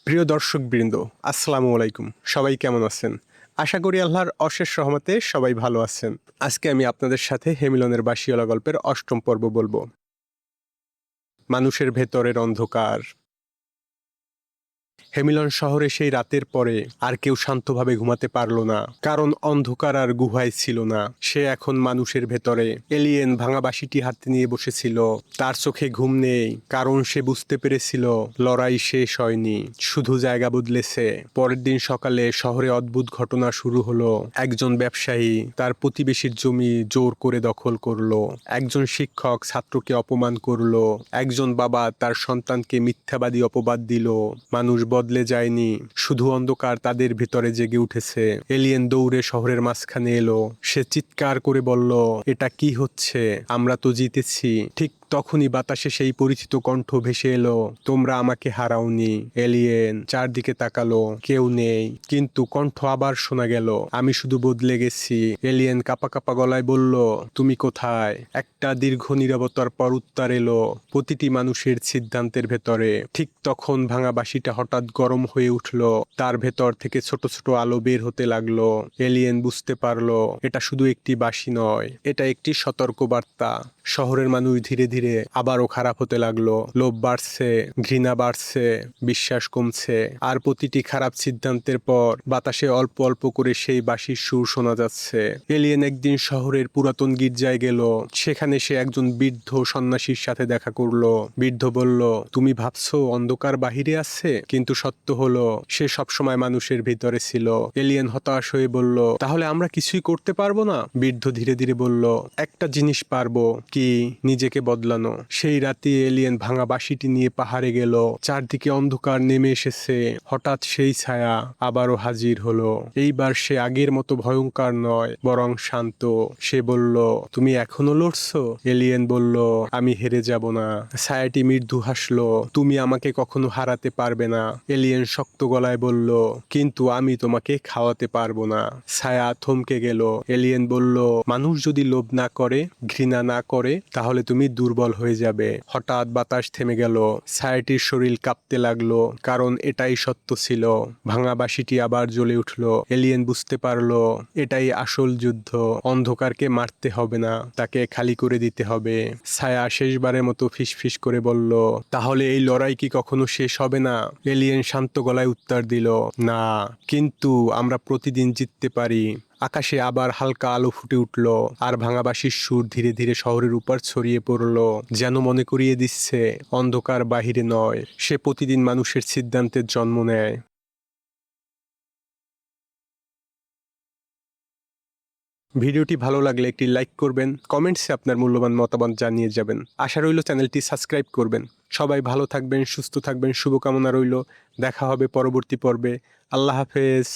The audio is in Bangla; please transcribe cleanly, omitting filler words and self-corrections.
প্রিয় দর্শকবৃন্দ, আসসালামু আলাইকুম। সবাই কেমন আছেন? আশা করি আল্লাহর অশেষ রহমতে সবাই ভালো আছেন। আজকে আমি আপনাদের সাথে হেমিলনের বাঁশিওয়ালা গল্পের ৮ম পর্ব বলবো। মানুষের ভেতরের অন্ধকার। হেমিলন শহরে সেই রাতের পরে আর কেউ শান্তভাবে ঘুমাতে পারল না, কারণ অন্ধকার আর গুহায় ছিল না। সে এখন মানুষের ভেতরে। এলিয়েন ভাঙা বাঁশিটি হাতে নিয়ে বসেছিল। তার চোখে ঘুম নেই, কারণ সে বুঝতে পেরেছিল লড়াই শেষ হয়নি, শুধু জায়গা বদলেছে। পরের দিন সকালে শহরে অদ্ভুত ঘটনা শুরু হলো। একজন ব্যবসায়ী তার প্রতিবেশীর জমি জোর করে দখল করলো। একজন শিক্ষক ছাত্রকে অপমান করলো। একজন বাবা তার সন্তানকে মিথ্যাবাদী অপবাদ দিল। মানুষ বদলে যায়নি, শুধু অন্ধকার তাদের ভিতরে জেগে উঠেছে। এলিয়েন দৌড়ে শহরের মাঝখানে এলো। সে চিৎকার করে বলল, এটা কি হচ্ছে? আমরা তো জিতেছি। ঠিক তখনই বাতাসে সেই পরিচিত কণ্ঠ ভেসে এলো, তোমরা আমাকে হারাওনি। এলিয়েন চারদিকে তাকালো, কেউ নেই, কিন্তু কণ্ঠ আবার শোনা গেল, আমি শুধু বদলে গেছি। এলিয়েন কাপা কাপা গলায় বলল, তুমি কোথায়? একটা দীর্ঘ নীরবতার পর উত্তর এলো, প্রতিটি মানুষের সিদ্ধান্তের ভেতরে। ঠিক তখন ভাঙা বাঁশিটা হঠাৎ গরম হয়ে উঠল। তার ভেতর থেকে ছোট ছোট আলো বের হতে লাগলো। এলিয়েন বুঝতে পারলো এটা শুধু একটি বাঁশি নয়, এটা একটি সতর্ক বার্তা। শহরের মানুষ ধীরে ধীরে আবারও খারাপ হতে লাগলো। লোভ বাড়ছে, ঘৃণা বাড়ছে, বিশ্বাস কমছে। আর প্রতিটি খারাপ সিদ্ধান্তের পর বাতাসে অল্প অল্প করে সেই বাঁশির সুর শোনা যাচ্ছে। এলিয়েন একদিন শহরের পুরাতন গির্জায় গেল। সেখানে সে একজন বৃদ্ধ সন্ন্যাসীর সাথে দেখা করলো। বৃদ্ধ বলল, তুমি ভাবছো অন্ধকার বাহিরে আছে, কিন্তু সত্য হলো সে সবসময় মানুষের ভিতরে ছিল। এলিয়েন হতাশ হয়ে বলল, তাহলে আমরা কিছুই করতে পারবো না? বৃদ্ধ ধীরে ধীরে বলল, একটা জিনিস পারবো। কি? নিজেকে বদলানো। সেই রাতে এলিয়েন ভাঙা বাঁশিটি নিয়ে পাহাড়ে গেল। চারদিকে অন্ধকার নেমে এসেছে। হঠাৎ সেই ছায়া আবারও হাজির হলো। এইবার সে আগের মতো ভয়ঙ্কর নয়, বরং শান্ত। সে বলল, তুমি এখনো লড়ছো? এলিয়েন বলল, আমি হেরে যাব না। ছায়াটি মৃদু হাসলো, তুমি আমাকে কখনো হারাতে পারবে না। এলিয়েন শক্ত গলায় বলল, কিন্তু আমি তোমাকে খাওয়াতে পারবো না। ছায়া থমকে গেল। এলিয়েন বলল, মানুষ যদি লোভ না করে, ঘৃণা না করে, তাহলে তুমি দুর্বল হয়ে যাবে। হঠাৎ বাতাস থেমে গেল। ছায়াটির শরীর কাঁপতে লাগলো, কারণ এটাই সত্য ছিল। ভাঙা বাঁশিটি আবার জ্বলে উঠল। এলিয়েন বুঝতে পারলো এটাই আসল যুদ্ধ। অন্ধকারকে মারতে হবে না, তাকে খালি করে দিতে হবে। ছায়া শেষবারের মতো ফিসফিস করে বলল, তাহলে এই লড়াই কি কখনো শেষ হবে না? এলিয়েন শান্ত গলায় উত্তর দিল, না, কিন্তু আমরা প্রতিদিন জিততে পারি। আকাশে আবার হালকা আলো ফুটে উঠল, আর ভাঙা বাঁশির সুর ধীরে ধীরে শহরের উপর ছড়িয়ে পড়ল, যেন মনে করিয়ে দিচ্ছে অন্ধকার বাহিরে নয়, সে প্রতিদিন মানুষের সিদ্ধান্তের জন্ম নেয়। ভিডিওটি ভালো লাগলে একটি লাইক করবেন, কমেন্টসে আপনার মূল্যবান মতামত জানিয়ে যাবেন। আশা রইল চ্যানেলটি সাবস্ক্রাইব করবেন। সবাই ভালো থাকবেন, সুস্থ থাকবেন, শুভকামনা রইল। দেখা হবে পরবর্তী পর্বে। আল্লাহ হাফেজ।